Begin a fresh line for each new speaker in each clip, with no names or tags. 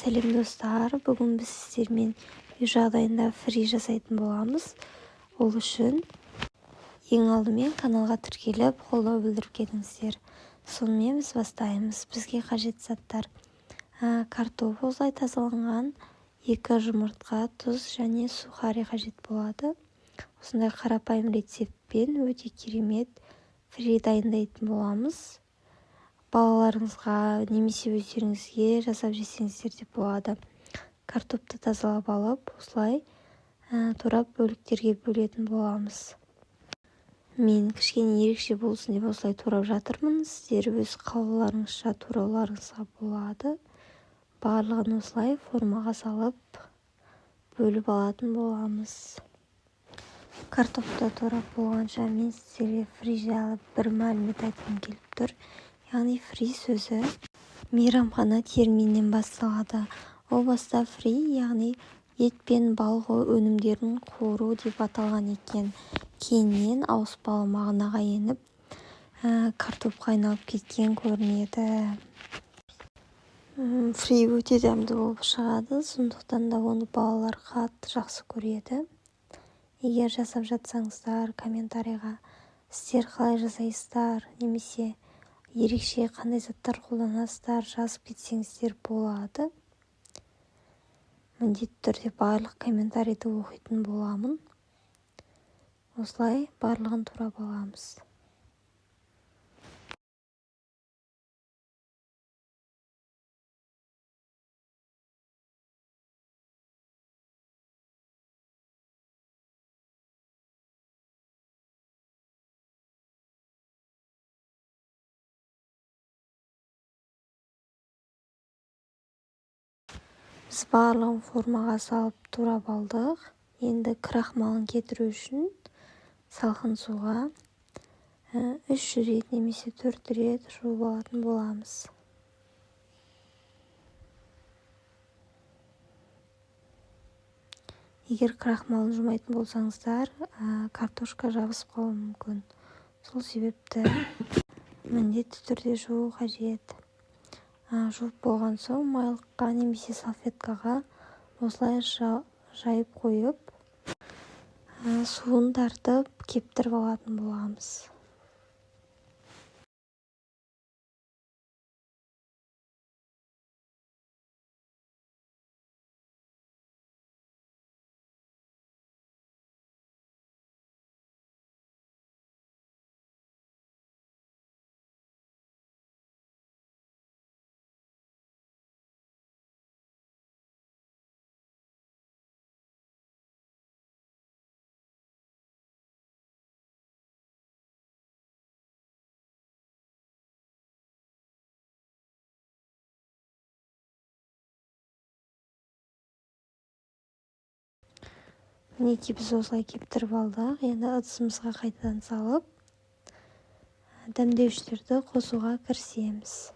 Сәлем достар, бүгін біз сіздермен үй жағдайында фри жасайтын боламыз. Ол үшін ең алдымен каналға тіркеліп, қолдау білдіріп кетіңіздер. Сонымен біз бастаймыз. Бізге қажет заттар: картоп осылай тазаланған, 2 жұмыртқа, тұз және сухари қажет болады. Осындай қарапайым рецептпен өте керемет фри дайындайтын боламыз. Балаларыңызға немесе өздеріңізге жасап жесеңіздер де болады. Картопты тазалап алып, осылай турап бөліктерге бөлетін боламыз. Мен кішкене ерекше болсын деп осылай турап жатырмын. Сіздер өз қалауларыңызша турауларыңызға болады. Барлығын осылай формаға салып бөліп алатын боламыз. Картопты турап болғанша мен сіздерге фри жайлы бір мәлімет айтқым келіп тұр. Яғни фри сөзі мейрамхана терминінен басталады. О баста фри, яғни ет пен балық өнімдерін қуыру деп аталған екен. Кейіннен ауыспалы мағынаға еніп, картопқа айналып кеткен көрінеді. Фри өте дәмді болып шығады, сондықтан да оны балалар қатты жақсы көреді. Егер жасап жатсаңыздар, комментарийға сіздер қалай жасайсыздар, немесе ерекше қандай заттар қолданасыздар жазып кетсеңіздер болады. Міндетті түрде барлық комментарийді оқитын боламын. Осылай барлығын турап аламыз. Біз барлығын формаға салып турап алдық. Енді крахмалын кетіру үшін салқын суға 3 рет немесе 4 рет жуып алатын боламыз. Егер крахмалын жумайтын болсаңыздар, картошка жабысып қалуы мүмкін. Сол себепті міндетті түрде жуу қажет. Жуып болған соң майлыққа немесе салфеткаға осылай жайып қойып, суын тартып кептіріп алатын боламыз. Мінекей біз осылай кептіріп алдық. Енді ыдысымызға қайтадан салып, дәмдеуіштерді қосуға кірісеміз.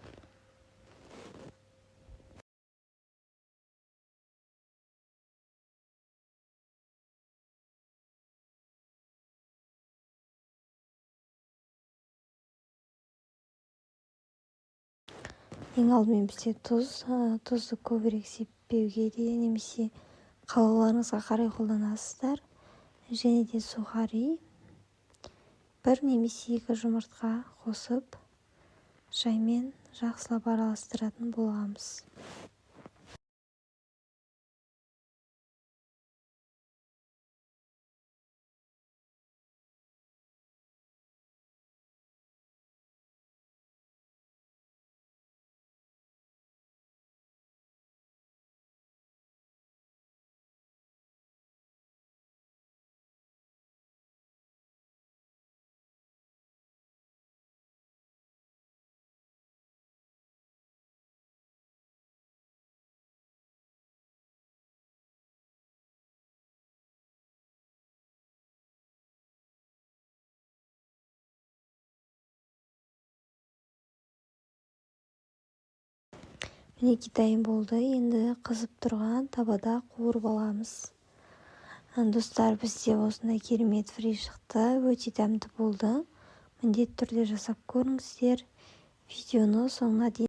Ең алдымен бізде тұзды көбірек сеппеуге де немесе қалауларыңызға қарай қолданасыздар. Және де сухари, 1 немесе 2 жұмыртқа қосып, жаймен жақсылап араластыратын боламыз. Мінекей дайын болды. Енді қызып тұрған табада қуырып аламыз. Достар, бізде осындай керемет фри шықты. Өте дәмді болды. Міндетті түрде жасап көріңіздер. Видеоны соңына дейін